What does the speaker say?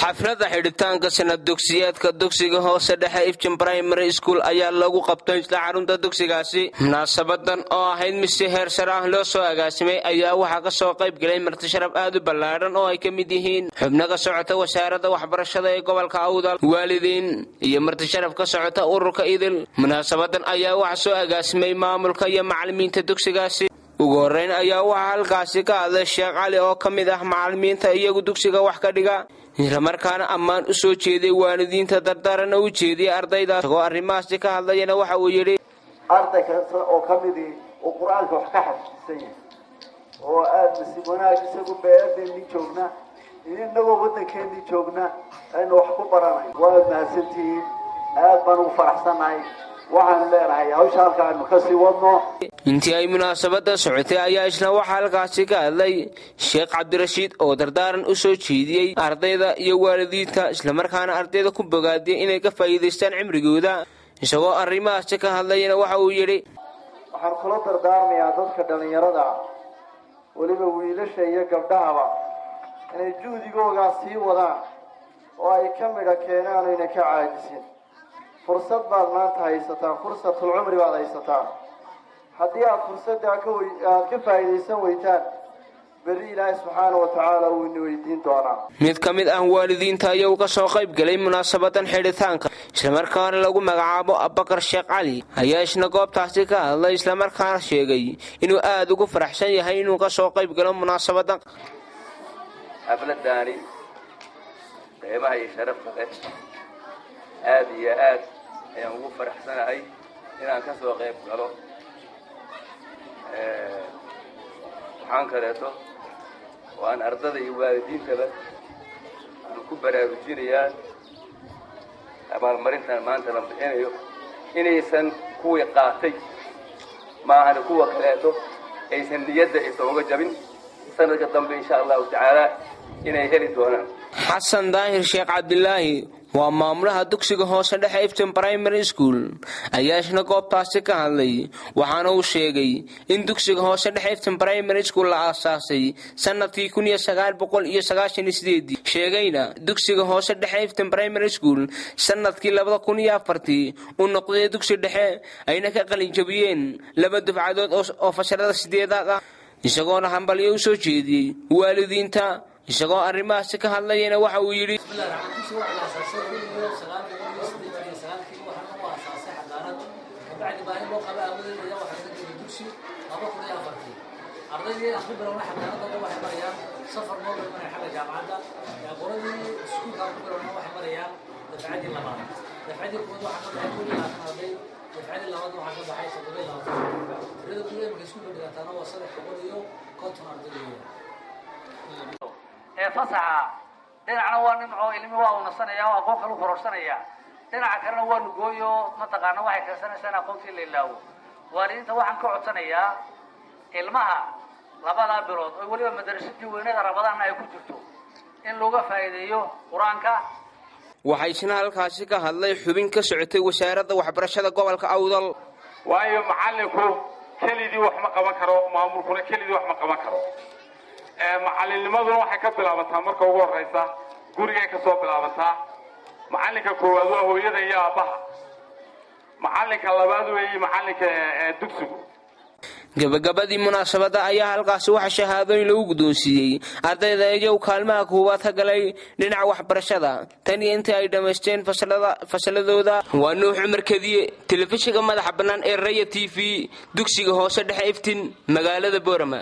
xafladda xidhitaanka sanad dugsiyeedka dugsiga hoose dhexe Iftin Primary School ayaa lagu qabtay isla xarunta dugsigaasi. Munaasabadan oo ahayd mid si heer sare ah loo soo agaasimay ayaa waxaa ka soo qayb galay marti sharaf aad u ballaaran oo ay ka mid yihiin xubno ka socota wasaaradda waxbarashada ee gobolka Awdal, waalidiin iyo marti sharaf ka socota ururka Idil. Munaasabadan ayaa waxaa soo agaasimay maamulka iyo macallimiinta dugsigaasi. ugu horeyn ayaa waxaa halkaasi ka hadlay Sheekh Cali oo ka mid ah macallimiinta iyagu dugsiga wax ka dhiga, isla markaana ammaan u soo jeeday waalidiinta dardaaran u jeediyay ardayda. Isagoo arrimahaasi ka hadlayana waxa uu yidhi arday kasta oo ka midii uu quraanka wax ka xafidsan yahay oo aad si wanaag isagu beeradeenii joogna inagoo waddankeennii joogna aynu wax ku baranayno. waa mahadsantihiin, aad baan ugu faraxsanahay. waxaan leenahay hawsha halkaanu ka sii wadno. intii ay munaasabada socotay ayaa isna waxaa halkaasi ka hadlay Sheekh Cabdirashiid oo dardaaran u soo jeediyay ardayda iyo waalidiinta, isla markaana ardayda ku bogaadiyay inay ka faa'iideystaan cimrigooda. isagoo arrimahaasi ka hadlayna waxa uu yidhi waxaan kula dardaarmayaa dadka dhalinyarada weliba wiilasha iyo gabdhahaba inay juhdigoogaa sii wadaan oo ay ka midha keenaan ayna ka caajisin. fursad baad maanta haysataan, fursatul cumri baad haysataan. haddii aad fursadda aad ka faa'iidaysan weytaan berri ilaahay subxaana wa tacaala wuu ina weydiin doonaa. mid ka mid ah waalidiinta ayaa ka soo qayb galay munaasabadan xidhitaanka, isla markaana lagu magacaabo Abubakar Sheekh Cali ayaa isna goobtaasi ka hadlay, isla markaana sheegay inuu aad ugu faraxsan yahay inuu ka soo qayb galo munaasabadan. xafladani qiimaha iyo sharafta leh aad iyo aad ayaan ugu faraxsanahay inaan ka soo qayb galo. waxaan kaleeto waan ardada iyo waalidiintaba aan ku baraarujinayaa abaalmarintan maanta la bixinayo inaysan kuwii qaatay maahane kuwa kaleeto aysan niyadda aysan uga jabin. sanadka dambe insha allahu tacaala inay heli doonaan. xasan daahir Sheekh Cabdilaahi waa maamulaha dugsiga hoose dhexe Iftin Primary School ayaa isna goobtaasi ka hadlay, waxaana uu sheegay in dugsiga hoose dhexe Iftin Primary School la aasaasay sanadkii 1998, sheegayna dugsiga hoose dhexe Iftin Primary School sanadkii 2004 uu noqday dugsi dhexe ayna ka qalin jabiyeen 2 dufcadood oo fasalada 8aad ah. isagoona hambalyo u soo jeediyay waalidiinta. isagoo arrimahaasi ka hadlayana waxa uu yidhi fasaxa dhinacna waa nimco ilmi waa uu nasanaya oo aqoon kale u kororsanaya, dhinaca kalena waa lugooyo mataqaana waxay keensanaysaa aqoontii la ilaawo. waalidiinta waxaan ka codsanayaa ilmaha labadaa bilood oo weliba madrasadii weynada rabadaana ay ku jirto in looga faa'iideeyo quraanka. waxay isna halkaasi ka hadlay xubin ka socotay wasaaradda waxbarashada gobolka Awdal. waayo macallinku kelidii wax ma qaban karo, maamulkuna kelidii wax ma qaban karo. macallinnimaduna waxay ka bilaabataa marka ugu horeysa gurigay ka soo bilaabataa. macallinka koowaad waa hooyada iyo aabbaha, macallinka labaad weeye macallinka dugsigu. gabagabadii munaasabada ayaa halkaasi waxa shahaadooyin lagu guddoonsiiyey ardayda iyagu kaalmaha koowaad ka galay dhinaca waxbarashada tan iyo intii ay dhammaysteen fasaladooda. waa Nuux Cumar Kadiye, telefishinka madaxa bannaan ee Raya TV, dugsiga hoose dhexe Iftin, magaalada Boorama.